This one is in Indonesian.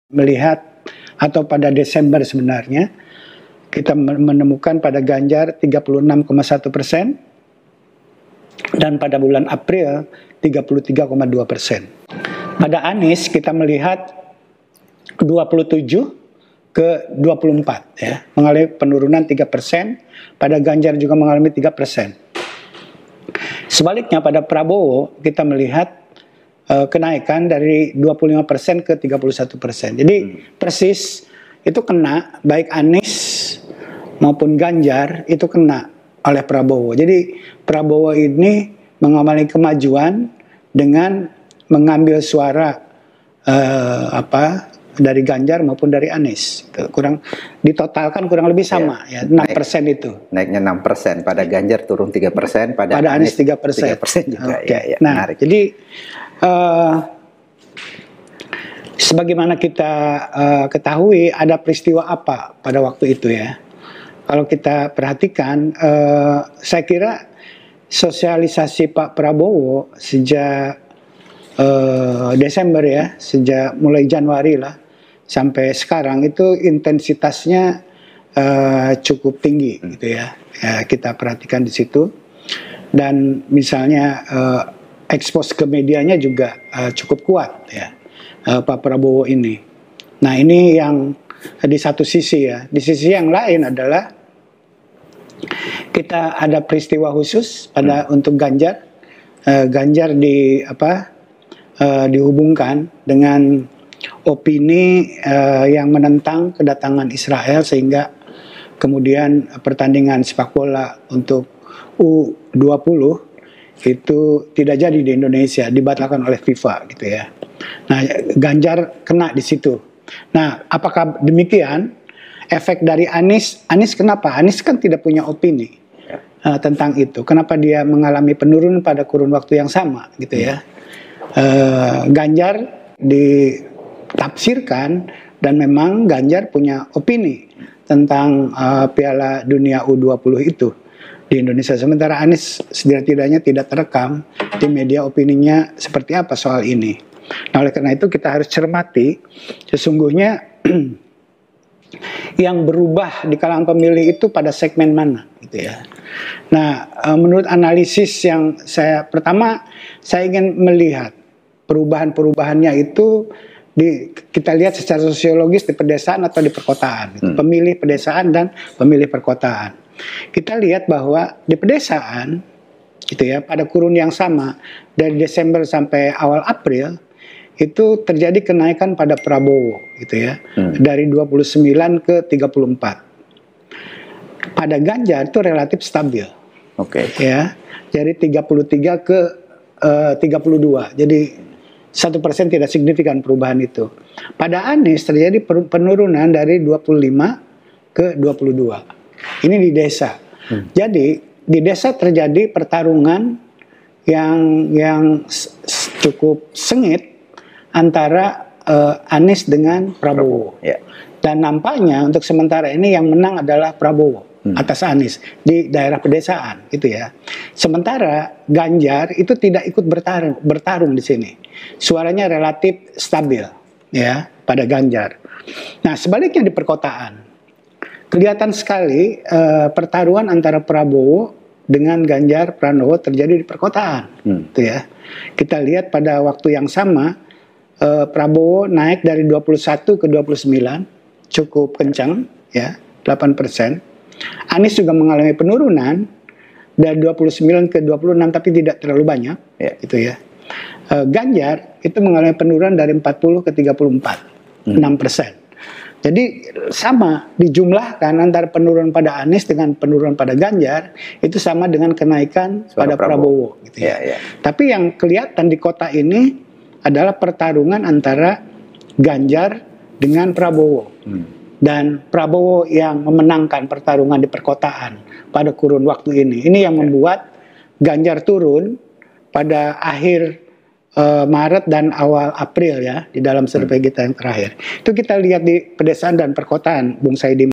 melihat atau pada Desember sebenarnya kita menemukan pada Ganjar 36,1% dan pada bulan April 33,2%. Pada Anies kita melihat 27 ke 24 ya, mengalami penurunan 3%, pada Ganjar juga mengalami 3%. Sebaliknya pada Prabowo kita melihat kenaikan dari 25% ke 31%. Jadi persis itu kena, baik Anies maupun Ganjar itu kena oleh Prabowo. Jadi Prabowo ini mengalami kemajuan dengan mengambil suara dari Ganjar maupun dari Anies. Kurang ditotalkan kurang lebih sama ya, 6% itu. Naiknya 6%, pada Ganjar turun 3%, pada Anies 3%. 3% juga. Okay. Ya, nah, menarik. Jadi sebagaimana kita ketahui ada peristiwa apa pada waktu itu ya. Kalau kita perhatikan, saya kira sosialisasi Pak Prabowo sejak Desember ya, sejak mulai Januari lah sampai sekarang itu intensitasnya cukup tinggi gitu ya. Kita perhatikan di situ, dan misalnya ekspos ke medianya juga cukup kuat ya, Pak Prabowo ini. Nah ini yang di satu sisi ya. Di sisi yang lain adalah kita ada peristiwa khusus pada untuk Ganjar. Ganjar dihubungkan dengan opini yang menentang kedatangan Israel, sehingga kemudian pertandingan sepak bola untuk U20 itu tidak jadi di Indonesia, dibatalkan oleh FIFA gitu ya. Nah, Ganjar kena di situ. Nah, apakah demikian efek dari Anies? Anies kenapa? Anies kan tidak punya opini tentang itu. Kenapa dia mengalami penurunan pada kurun waktu yang sama gitu ya? Ganjar ditafsirkan, dan memang Ganjar punya opini tentang Piala Dunia U20 itu di Indonesia. Sementara Anies setidak-tidaknya tidak terekam di media opininya seperti apa soal ini. Nah, oleh karena itu kita harus cermati sesungguhnya yang berubah di kalangan pemilih itu pada segmen mana gitu ya. Nah, menurut analisis yang pertama saya ingin melihat perubahan-perubahannya itu kita lihat secara sosiologis di pedesaan atau di perkotaan, gitu. Pemilih pedesaan dan pemilih perkotaan. Kita lihat bahwa di pedesaan gitu ya, pada kurun yang sama dari Desember sampai awal April itu terjadi kenaikan pada Prabowo gitu ya, dari 29 ke 34. Pada Ganjar itu relatif stabil. Ya. Jadi 33 ke 32. Jadi 1% tidak signifikan perubahan itu. Pada Anies terjadi penurunan dari 25 ke 22. Ini di desa. Jadi di desa terjadi pertarungan yang cukup sengit antara Anies dengan Prabowo. Dan nampaknya untuk sementara ini yang menang adalah Prabowo atas Anies di daerah pedesaan gitu ya. Sementara Ganjar itu tidak ikut bertarung di sini. Suaranya relatif stabil ya pada Ganjar. Nah, sebaliknya di perkotaan kelihatan sekali pertarungan antara Prabowo dengan Ganjar Pranowo terjadi di perkotaan gitu ya. Kita lihat pada waktu yang sama Prabowo naik dari 21 ke 29 cukup kencang ya, 8%. Anies juga mengalami penurunan dari 29 ke 26 tapi tidak terlalu banyak gitu ya. Ganjar itu mengalami penurunan dari 40 ke 34, 6%. Jadi sama dijumlahkan antara penurunan pada Anies dengan penurunan pada Ganjar itu sama dengan kenaikan pada Prabowo gitu ya. Tapi yang kelihatan di kota ini adalah pertarungan antara Ganjar dengan Prabowo. Dan Prabowo yang memenangkan pertarungan di perkotaan pada kurun waktu ini. Ini yang membuat Ganjar turun pada akhir Maret dan awal April ya, di dalam survei kita yang terakhir. Itu kita lihat di pedesaan dan perkotaan, Bung Saidi.